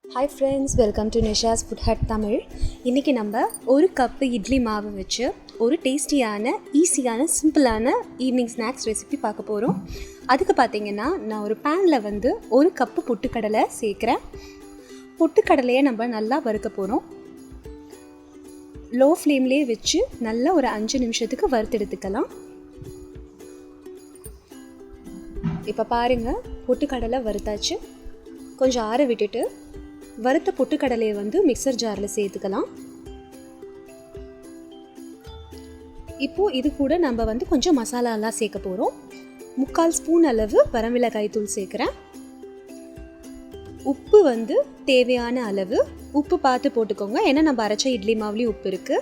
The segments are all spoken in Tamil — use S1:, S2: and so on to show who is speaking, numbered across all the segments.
S1: Hi friends, welcome to Nisha's Food Hut Tamil. இன்னைக்கு நம்ம ஒரு கப் இட்லி மாவு வச்சு ஒரு டேஸ்டியான ஈஸியான சிம்பிளான ஈவினிங் ஸ்நாக்ஸ் ரெசிபி பார்க்க போகிறோம். அதுக்கு பார்த்தீங்கன்னா நான் ஒரு பேனில் வந்து ஒரு கப்பு பொட்டுக்கடலை சேர்க்குறேன். பொட்டுக்கடலையை நம்ம நல்லா வறுக்க போகிறோம். லோ ஃப்ளேம்லேயே வச்சு நல்லா ஒரு 5 நிமிஷத்துக்கு வறுத்து எடுத்துக்கலாம். இப்போ பாருங்கள், பொட்டுக்கடலை வறுத்தாச்சு. கொஞ்சம் ஆற விட்டுட்டு வறுத்த பொட்டுக்கடலையை வந்து மிக்சர் ஜாரில் சேர்த்துக்கலாம். இப்போது இது கூட நம்ம வந்து கொஞ்சம் மசாலாலாம் சேர்க்க போகிறோம். 3/4 ஸ்பூன் அளவு வரமிளகாய் தூள் சேர்க்குறேன். உப்பு வந்து தேவையான அளவு உப்பு பார்த்து போட்டுக்கோங்க, ஏன்னா நம்ம அரைச்ச இட்லி மாவுலேயும் உப்பு இருக்குது.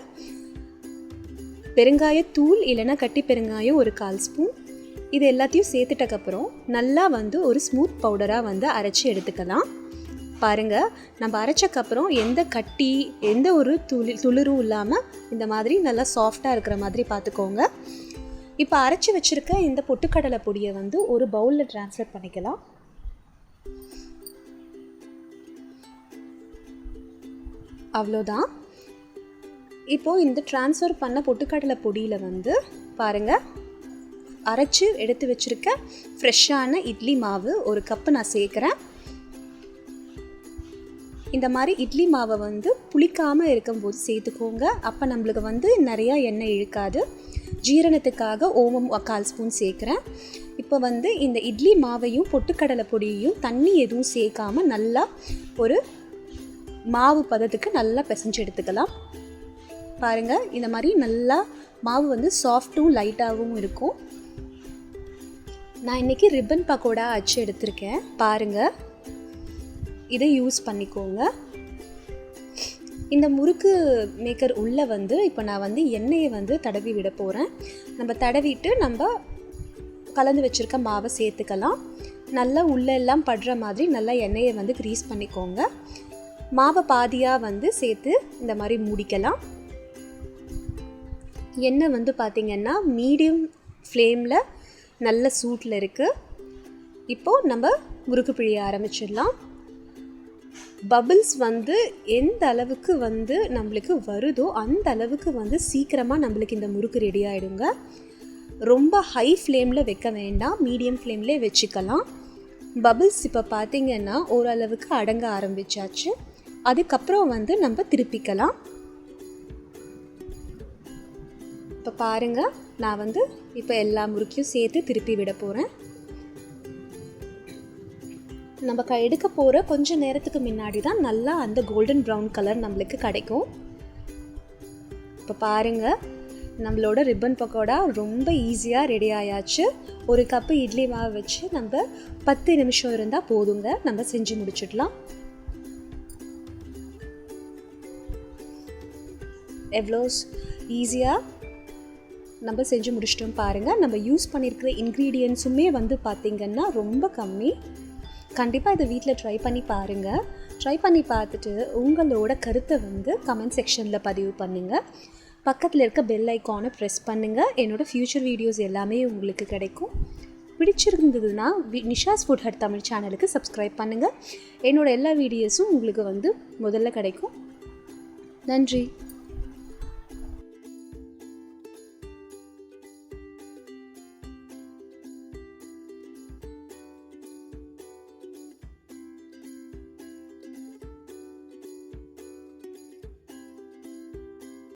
S1: பெருங்காயத்தூள் இல்லைன்னா கட்டி பெருங்காயம் ஒரு 1/4 ஸ்பூன். இது எல்லாத்தையும் சேர்த்துட்டக்கப்புறம் நல்லா வந்து ஒரு ஸ்மூத் பவுடராக வந்து அரைச்சி எடுத்துக்கலாம். பாருங்கள், நம்ம அரைச்சக்கப்புறம் எந்த கட்டி எந்த ஒரு துளிரும் இல்லாமல் இந்த மாதிரி நல்லா சாஃப்டாக இருக்கிற மாதிரி பார்த்துக்கோங்க. இப்போ அரைச்சி வச்சுருக்க இந்த பொட்டுக்கடலை பொடியை வந்து ஒரு பவுலில் ட்ரான்ஸ்ஃபர் பண்ணிக்கலாம். அவ்வளோதான். இப்போது இந்த ட்ரான்ஸ்ஃபர் பண்ண பொட்டுக்கடலை பொடியில் வந்து பாருங்கள், அரைச்சி எடுத்து வச்சுருக்க ஃப்ரெஷ்ஷான இட்லி மாவு ஒரு கப்பு நான் சேர்க்குறேன். இந்த மாதிரி இட்லி மாவை வந்து புளிக்காமல் இருக்கும்போது சேர்த்துக்கோங்க. அப்போ நம்மளுக்கு வந்து நிறையா எண்ணெய் இழுக்காது. ஜீரணத்துக்காக ஓமம் 1/4 ஸ்பூன் சேர்க்குறேன். இப்போ வந்து இந்த இட்லி மாவையும் பொட்டுக்கடலை பொடியையும் தண்ணி எதுவும் சேர்க்காமல் நல்லா ஒரு மாவு பதத்துக்கு நல்லா பிசைஞ்சு எடுத்துக்கலாம். பாருங்கள், இந்த மாதிரி நல்லா மாவு வந்து சாஃப்ட்டும் லைட்டாகவும் இருக்கும். நான் இன்றைக்கி ரிப்பன் பக்கோடா அச்சு எடுத்திருக்கேன். பாருங்கள், இதை யூஸ் பண்ணிக்கோங்க. இந்த முறுக்கு மேக்கர் உள்ளே வந்து இப்போ நான் வந்து எண்ணெயை வந்து தடவி விட போகிறேன். நம்ம தடவிட்டு நம்ம கலந்து வச்சுருக்க மாவை சேர்த்துக்கலாம். நல்லா உள்ளெல்லாம் படுற மாதிரி நல்லா எண்ணெயை வந்து க்ரீஸ் பண்ணிக்கோங்க. மாவை பாதியாக வந்து சேர்த்து இந்த மாதிரி மூடிக்கலாம். எண்ணெய் வந்து பார்த்திங்கன்னா மீடியம் ஃப்ளேமில் நல்ல சூட்டில் இருக்குது. இப்போது நம்ம முறுக்கு பிழிய ஆரம்பிச்சிடலாம். பபிள்ஸ் வந்து எந்த அளவுக்கு வந்து நம்மளுக்கு வருதோ அந்த அளவுக்கு வந்து சீக்கிரமாக நம்மளுக்கு இந்த முறுக்கு ரெடி ஆகிடுங்க. ரொம்ப ஹை ஃப்ளேமில் வைக்க வேண்டாம், மீடியம் ஃப்ளேம்லே வச்சுக்கலாம். பபிள்ஸ் இப்போ பார்த்திங்கன்னா ஓரளவுக்கு அடங்க ஆரம்பித்தாச்சு. அதுக்கப்புறம் வந்து நம்ம திருப்பிக்கலாம். இப்போ பாருங்கள், நான் வந்து இப்போ எல்லா முறுக்கையும் சேர்த்து திருப்பி விட போகிறேன். நம்ம எடுக்க போகிற கொஞ்சம் நேரத்துக்கு முன்னாடி தான் நல்லா அந்த கோல்டன் ப்ரௌன் கலர் நம்மளுக்கு கிடைக்கும். இப்போ பாருங்கள், நம்மளோட ரிப்பன் பக்கோடா ரொம்ப ஈஸியாக ரெடி ஆயாச்சு. ஒரு கப்பு இட்லி மாவு வச்சு நம்ம 10 நிமிஷம் இருந்தால் போதுங்க, நம்ம செஞ்சு முடிச்சிடலாம். எவ்வளோ ஈஸியாக நம்ம செஞ்சு முடிச்சிட்டோம் பாருங்கள். நம்ம யூஸ் பண்ணியிருக்கிற இன்க்ரீடியன்ஸுமே வந்து பார்த்திங்கன்னா ரொம்ப கம்மி. கண்டிப்பாக இதை வீட்டில் ட்ரை பண்ணி பாருங்கள். ட்ரை பண்ணி பார்த்துட்டு உங்களோட கருத்தை வந்து கமெண்ட் செக்ஷனில் பதிவு பண்ணுங்கள். பக்கத்தில் இருக்க பெல் ஐக்கானை ப்ரெஸ் பண்ணுங்கள். என்னோடய ஃப்யூச்சர் வீடியோஸ் எல்லாமே உங்களுக்கு கிடைக்கும். பிடிச்சிருந்ததுன்னா நிஷாஸ் ஃபுட் ஹட் தமிழ் சேனலுக்கு சப்ஸ்கிரைப் பண்ணுங்கள். என்னோடய எல்லா வீடியோஸும் உங்களுக்கு வந்து முதல்ல கிடைக்கும். நன்றி.